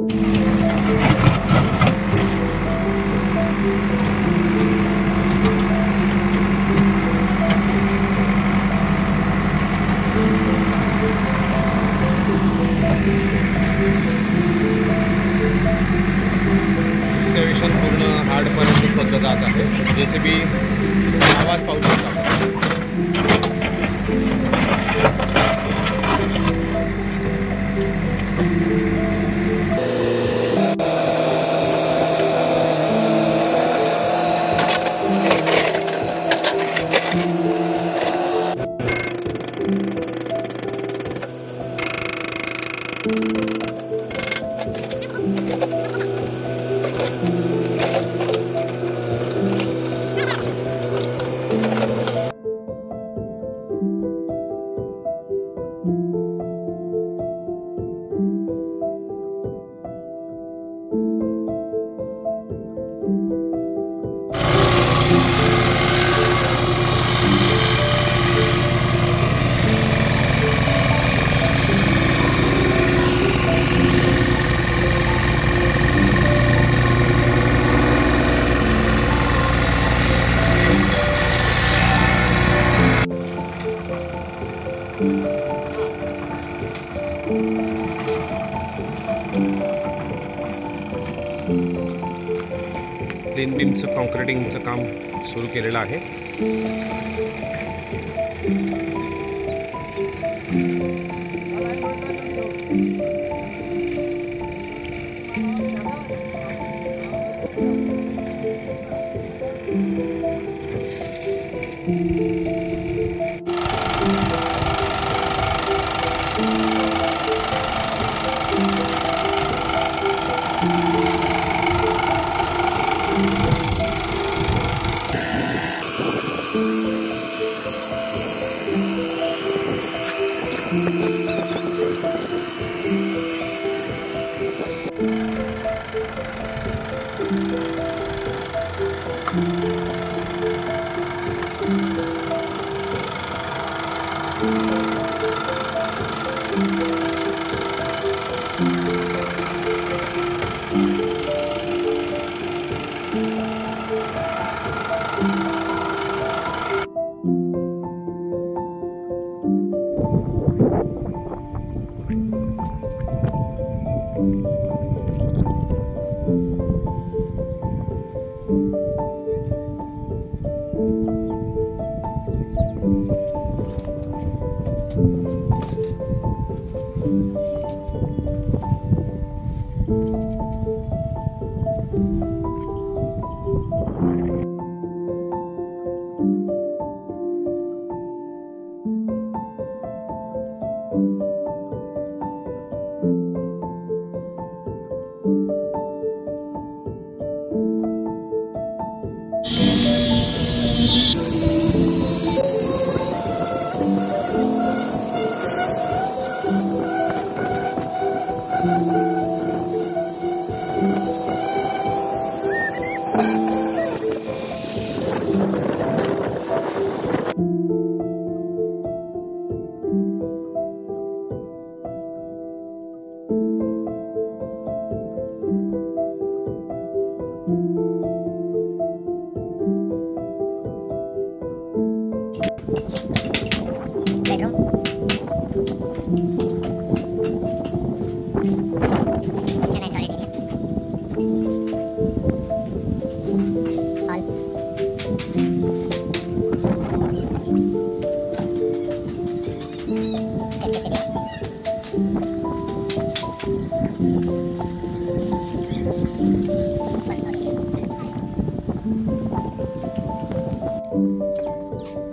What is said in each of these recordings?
एक्सकॅव्हेशन पूर्ण हार्डपर्यंत खोदलं जात आहे. JCB आवाज पाहू शकता. प्लेन बीमचं कॉन्क्रिटिंगचं काम सुरू केलेलं आहे.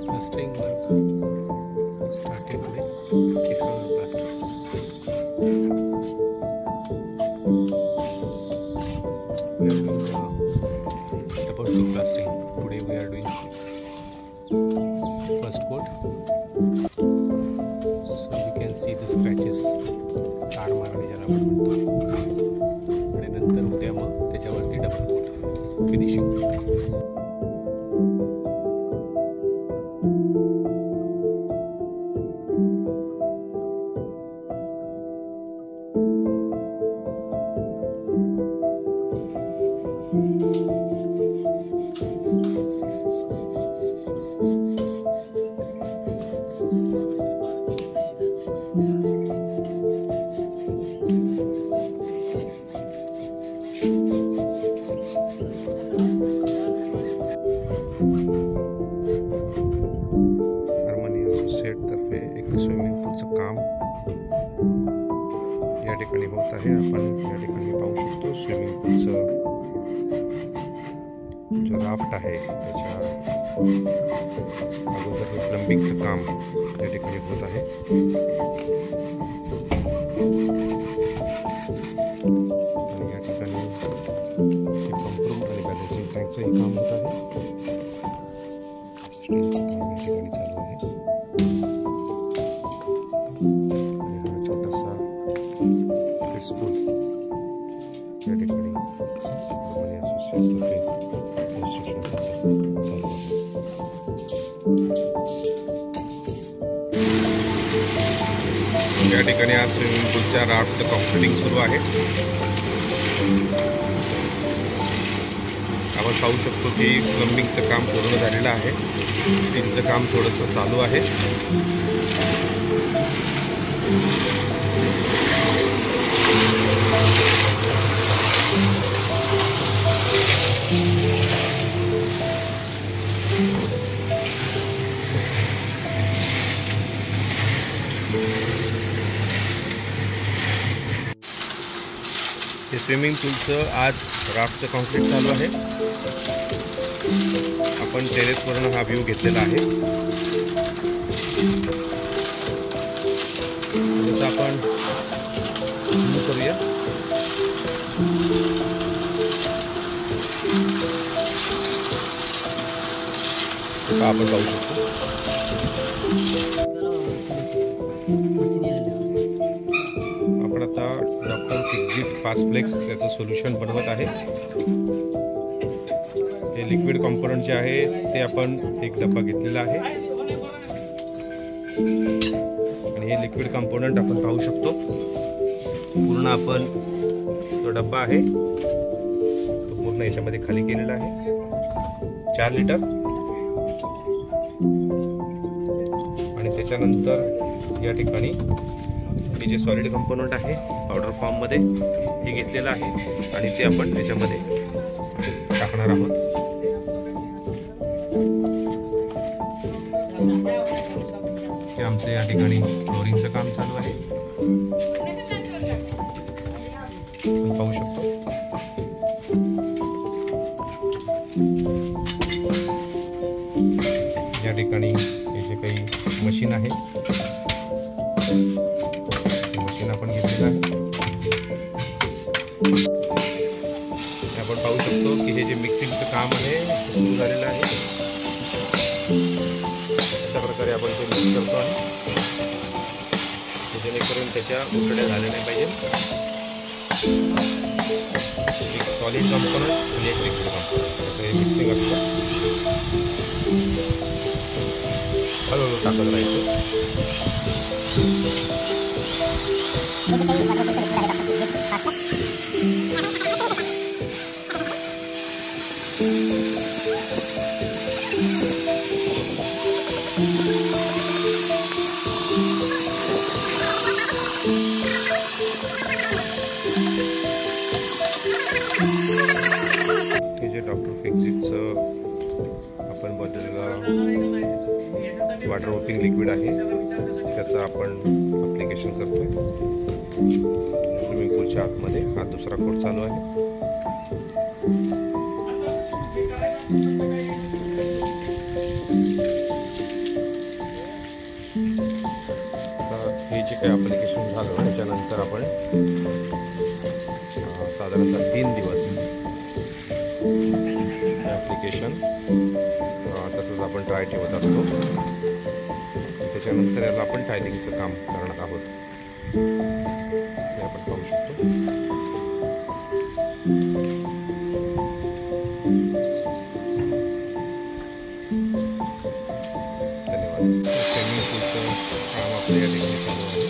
Plastering work started with external plaster. We are doing double coat plastering. Today we are doing first coat. So you can see the scratches. तार मारणे ज्याला आपण म्हणतो. आणि नंतर उद्या मग त्याच्यावरती डबल कोट फिनिशिंग. या ठिकाणी होत आहे। आपण या ठिकाणी पाहू शकतो स्विमिंग पूलचं जो राफ्ट आहे त्याच्या अगोदर हे प्लंबिंगचं काम या ठिकाणी होत आहे। आणि या ठिकाणी पंप रूम आणि बॅलन्सिंग टँकचंही काम होत आहे। स्टीलचं काम या ठिकाणी चालू आहे। स्कूल या ठिकाणी हार्मोनी असोसिएशनतर्फे कन्स्ट्रक्शन चालू आहे। या ठिकाणी आज स्विमिंग पूलच्या राफ्टचं कॉन्क्रिटिंग सुरू आहे। आपण पाहू शकतो की प्लंबिंगचं काम पूर्ण झालेलं आहे। स्टीलचं काम थोडंसं चालू आहे। हे स्विमिंग पूलचं आज राफ्टचं कॉन्क्रीट चालू आहे। आपण टेरेसवरून हा व्ह्यू घेतलेला आहे। त्याचा आपण करूया। आपण पाहू शकतो आपण आता डॉक्टर फिक्झिट फास्टफ्लेक्स याचं सोल्युशन बनवत आहे। हे लिक्विड कॉम्पोनंट जे आहे ते आपण एक डब्बा घेतलेला आहे आणि हे लिक्विड कॉम्पोनंट आपण पाहू शकतो। पूर्ण आपण जो डब्बा आहे तो पूर्ण याच्यामध्ये खाली केलेला आहे। 4 लिटर आणि त्याच्यानंतर या ठिकाणी हे जे सॉलिड कंपोनंट आहे पावडर फॉर्म मध्ये हे घेतलेलं आहे आणि ते आपण त्याच्यामध्ये टाकणार आहोत। हे आमचं या ठिकाणी फ्लोरिंगचं काम चालू आहे। आपण पाहू शकतो या ठिकाणी हे जे काही मशीन आहे मशीन आपण घेतलेलं आहे। आपण पाहू शकतो की हे जे मिक्सिंगचं काम आहे ते सुरू झालेलं आहे। अशा प्रकारे आपण ते मिक्स करतो आहे जेणेकरून त्याच्या उलट्या झाल्या नाही पाहिजे। एक सॉलिड कंपोनंट आणि एक लिक्विड कंपोनंट त्याचं हे मिक्सिंग असतं। हळूहळू टाकत राहायचं। हे जे डॉक्टर फिक्झिटचं आपण बनवलेलं वॉटर वॉपिंग लिक्विड आहे त्याचं आपण ॲप्लिकेशन करतोय स्विमिंग पूलच्या आतमध्ये। हा दुसरा कोट चालू आहे। हे जे काही ॲप्लिकेशन झालं त्याच्यानंतर आपण साधारणतः 3 दिवस ॲप्लिकेशन तसंच आपण ड्राय ठेवत असतो। त्याच्यानंतर याला आपण टायलिंगचं काम करणार आहोत हे आपण पाहू शकतो। धन्यवाद। स्विमिंग पूलचं काम आपल्या या ठिकाणी चालू आहे।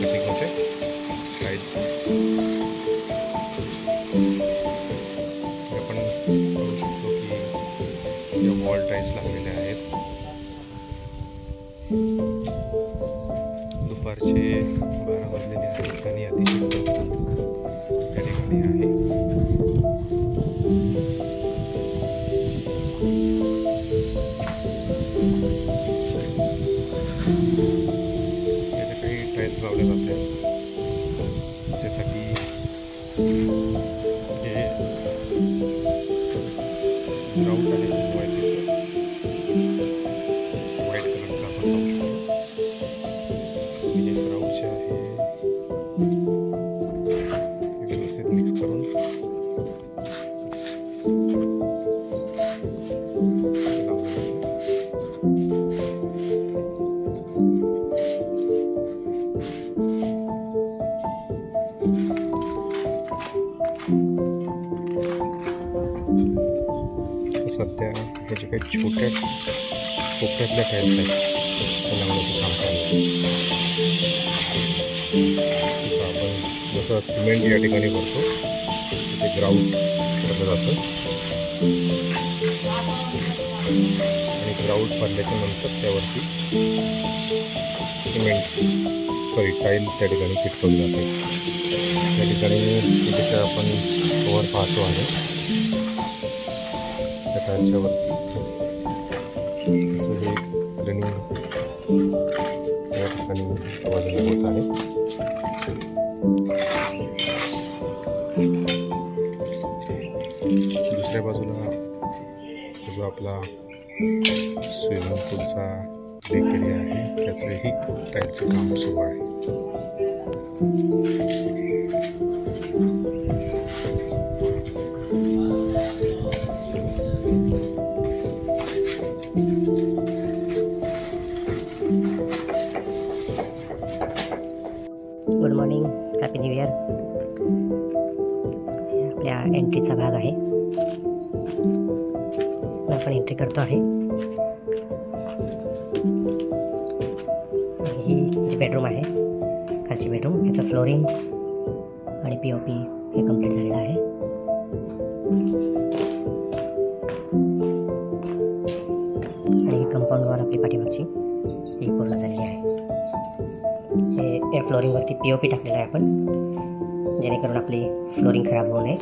फिटिंग होते। दुपारचे 12 वाजलेले आहेत आणि अतिशय त्या ठिकाणी आहे. याच्या काही ट्रायल्स लावले जाते. त्यासाठी हे ग्राउंड आहे व्हाईट कलरचा आपण लावू शकतो. हे ग्राउंड जे आहे व्यवस्थित मिक्स करून सध्या हे जे काही छोट्या कोपऱ्यातल्या टाईल्स आहेत त्याच्यामध्ये काम चालू आपण जसं सिमेंट या ठिकाणी भरतो ते ग्राउंड भरलं जातं आणि ग्राउंड भरल्याच्या नंतर त्यावरती टाईल त्या ठिकाणी फिट करून जाते. त्या ठिकाणी तिथे आपण कवर पाहतो आहे त्या टाईलच्यावरती असं हे रनिंग या ठिकाणी बाजूला होत आहे. दुसऱ्या बाजूला जो आपला स्विमिंग पूलचा लेक एरिया आहे त्याचंही टाईलचं काम सुरू आहे. Good morning, happy new year. आपल्या एंट्रीचा भाग आहे. आपण एंट्री करतो आहे. ही जी बेडरूम आहे खालची बेडरूम, याचं फ्लोरिंग आणि POP हे कंप्लीट झालेलं आहे. आणि ही कंपाऊंड वॉल आपली पाठीमागची ही पूर्ण झालेली आहे. हे या फ्लोरिंगवरती POP टाकलेलं आहे आपण, जेणेकरून आपली फ्लोरिंग खराब होऊ नये.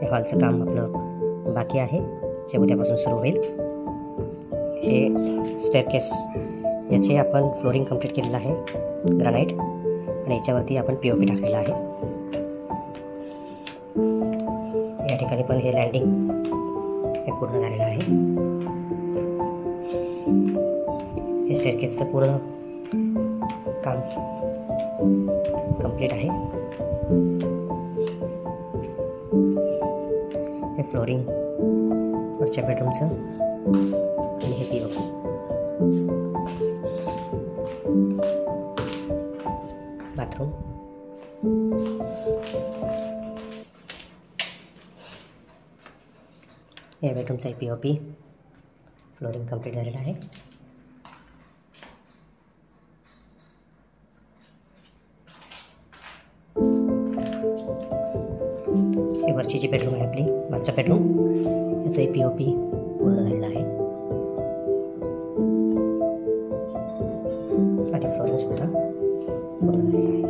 हे हॉलचं काम आपलं बाकी आहे, जे उद्यापासून सुरू होईल. हे स्टेअरकेस याचे आपण फ्लोरिंग कंप्लीट केलेलं आहे ग्रॅनाइट, आणि याच्यावरती आपण POP टाकलेलं आहे. या ठिकाणी पण हे लँडिंग हे पूर्ण झालेलं आहे. हे स्टेअरकेसचं पूर्ण काम कंप्लीट आहे. हे फ्लोरिंग वरच्या बेडरूमचं आणि हे POP. बाथरूम, या बेडरूमचा POP फ्लोरिंग कंप्लीट झालेलं आहे. हे वरची जी बेडरूम आहे आपली मास्टर बेडरूम, याचं POP पूर्ण झालेलं आहे आणि फ्लोरिंग सुद्धा पूर्ण झालेलं आहे.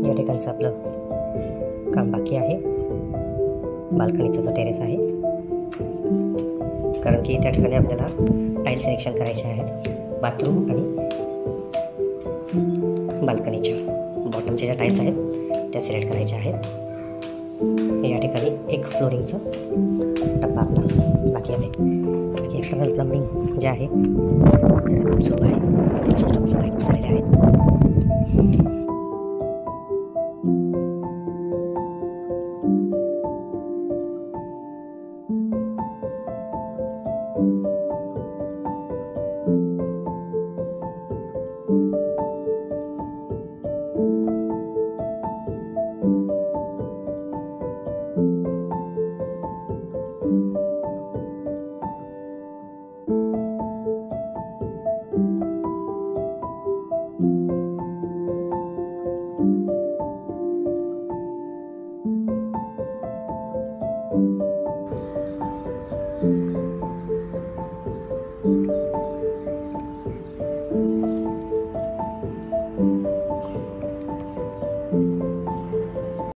या ठिकाणचं आपलं काम बाकी आहे. बाल्कनीचा जो टेरेस आहे, कारण की त्या ठिकाणी आपल्याला टाईल सिलेक्शन करायचे आहेत. बाथरूम आणि बाल्कनीच्या बॉटमच्या ज्या टाईल्स आहेत त्या सिलेक्ट करायच्या आहेत. या ठिकाणी एक फ्लोरिंगचं टप्पा आपला बाकी आहे. बाकी एक्सटर्नल प्लंबिंग जे आहे त्याचं काम सुरू आहे. झालेले आहेत.